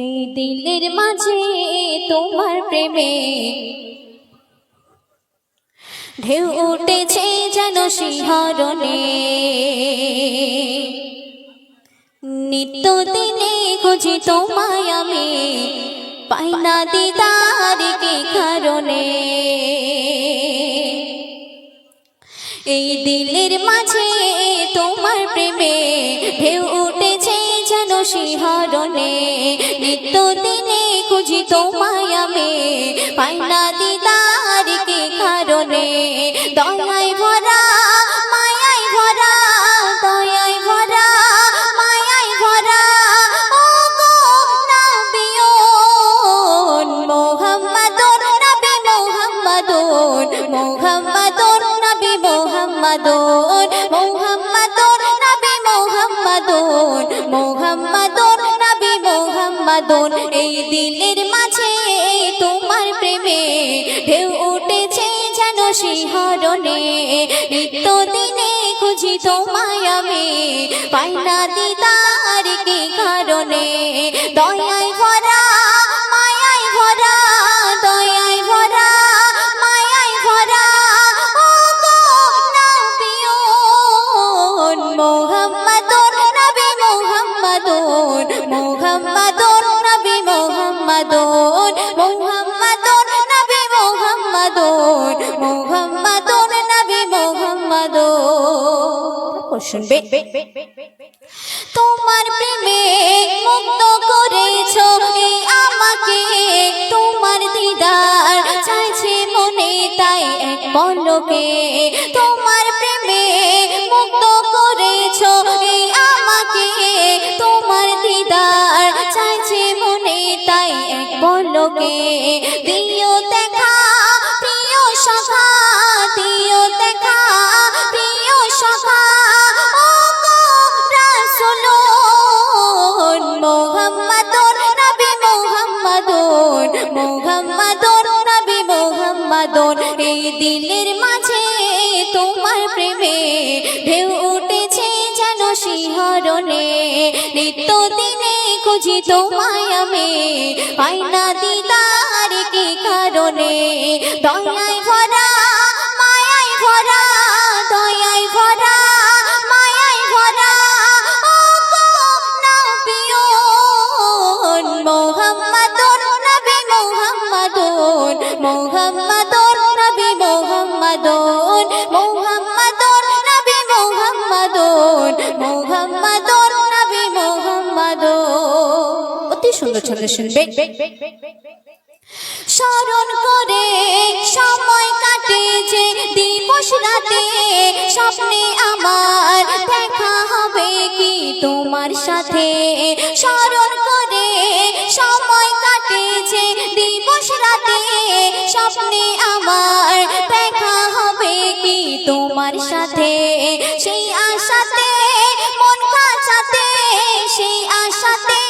এই দিলের মাঝে তোমার প্রেমে ঢেউ উঠেছে যেন শিহরণে। নিত্য দিনে খুঁজি তোমায় আমি, পাই না দিদার কি কারণে। এই দিলের মাঝে তোমার প্রেমে ঢেউ উঠেছে যেন শিহরণে। নিত্য দিনে খুঁজি তোমায় আমি, পাই না দিদার কি কারণে। দয়ায় ভরা মায়ায় ভরা, দয়ায় ভরা মায়ায় ভরা, ও গো নবিয়্যুন মুহাম্মাদুর নবী মুহাম্মাদুর, মুহাম্মাদুর নবী মুহাম্মাদুর, মুহাম্মাদুর নবী মুহাম্মাদুর, মুহাম্মাদুর নবী মুহাম্মাদুর। এই দিলের মাঝে তোমার প্রেমে ঢেউ উঠেছে যেন শিহরণে। নিত্য দিনে খুঁজি তোমায় আমি, পাই না দিদার কি কারণে। দয়ায় ভরা মায়ায় ভরা, দয়ায় ভরা মায়ায় ভরা, ও গো নবিয়্যুন মুহাম্মাদুর নবী মুহাম্মাদুর, মুহাম্মাদুর নবী মুহাম্মাদুর, মুহাম্মাদুর নবী মুহাম্মাদুর, মুহাম্মাদুর নবী মুহাম্মাদুর। শুনবে তোমার প্রেমে মুক্ত করেছো এই আমাকে, তোমার দিদার চাইছে মনে তাই এক পলকে। তোমার প্রেমে মুক্ত করেছো এই আমাকে, তোমার দিদার চাইছে মনে তাই এক পলকে। দিও দেখা প্রিয় সখা, দিও দেখা প্রিয় সখা, ও গো রাসূলুন মুহাম্মাদুর নবী মুহাম্মাদুর, মুহাম্মাদুর নবী মুহাম্মাদুর। এই দিলের মাঝে তোমার প্রেমে ঢেউ উঠেছে যেন শিহরণে। নিত্য দিনে খুঁজি তোমায় আমি, পাই না দিদার কি কারণে। দয়ায় ভরা মায়ায় ভরা, দয়ায় ভরা মায়ায় ভরা, ও গো নবিয়্যুন মুহাম্মাদুর নবী মুহাম্মাদুর, মুহাম্মাদুর নবী মুহাম্মাদুর, মুহাম্মাদুর নবী মুহাম্মাদুর, মুহাম্মাদুর নবী মুহাম্মাদুর। অতি সুন্দর ছন্দে শুনবে। স্মরণ করে সময় কাটে যে দিবস রাতে, স্বপ্নে আমার দেখা হবে কি তোমার সাথে। স্মরণ করে সময় কাটে যে দিবস রাতে, স্বপ্নে আমার দেখা হবে কি তোমার সাথে। সেই আশাতে মন কাঁচাতে, সেই আশাতে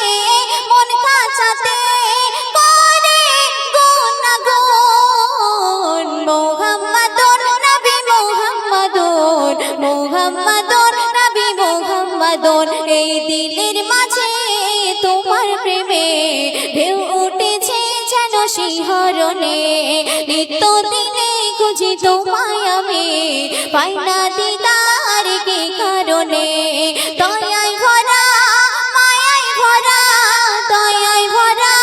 মন কাঁচাতে করে গুনাগুন মুহাম্মাদুর নবী মুহাম্মাদুর, মুহাম্মাদুর নবী মুহাম্মাদুর। এই দিলের মাঝে তোমার প্রেমে ঢেউ উঠেছে যেন শিহরণে। নিত্য দিনে খুঁজি তোমায় আমি, পাই না দিদার কি কারণে। দয়ায় ভরা মায়ায় ভরা, দয়ায় ভরা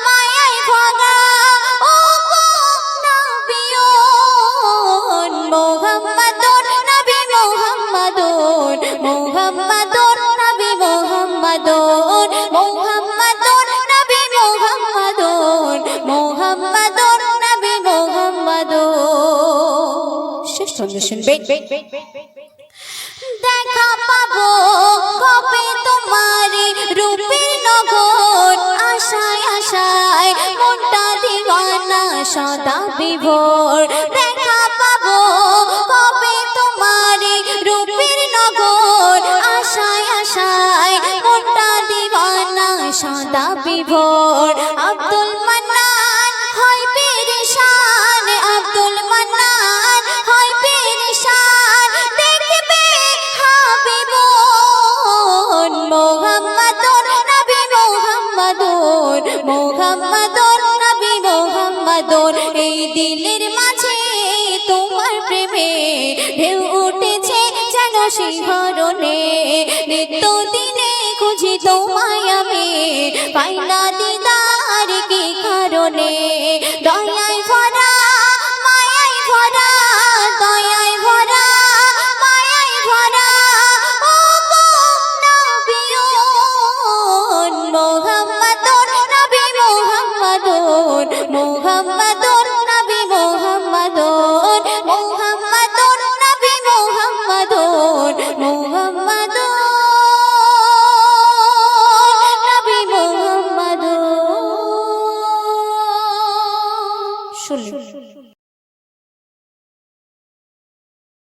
মায়ায় ভরা, ও গো নবিয়্যুন মুহাম্মাদুর নবী মুহাম্মাদুর, মুহাম্মাদুর নবী মুহাম্মাদুর, মুহাম্মাদুর নবী মুহাম্মাদুর, মুহাম্মাদুর নবী মুহাম্মাদুর। শেষ ছন্দ শুনবে। দেখা পাবো কবে তোমার রূপের নগর, আশায় আশায় মনটা দিওয়ানা সদা বিভোর। দেখা পাবো কবে তোমার রূপের নগর, আশায় আশায় মনটা দিওয়ানা সদা বিভোর। আব্দুল মান্নান হয় পেরেশান, আব্দুল মান্নান হয় পেরেশান, দেখবে হাবিবুন মুহাম্মাদুর নবী মুহাম্মাদুর, দিলের মাঝে তোমার প্রেমে ঢেউ উঠেছে যেন শিহরণে নিত্য দিনে খুঁজি তোমায় আমি পাই না দিদার কি কারণে দয়া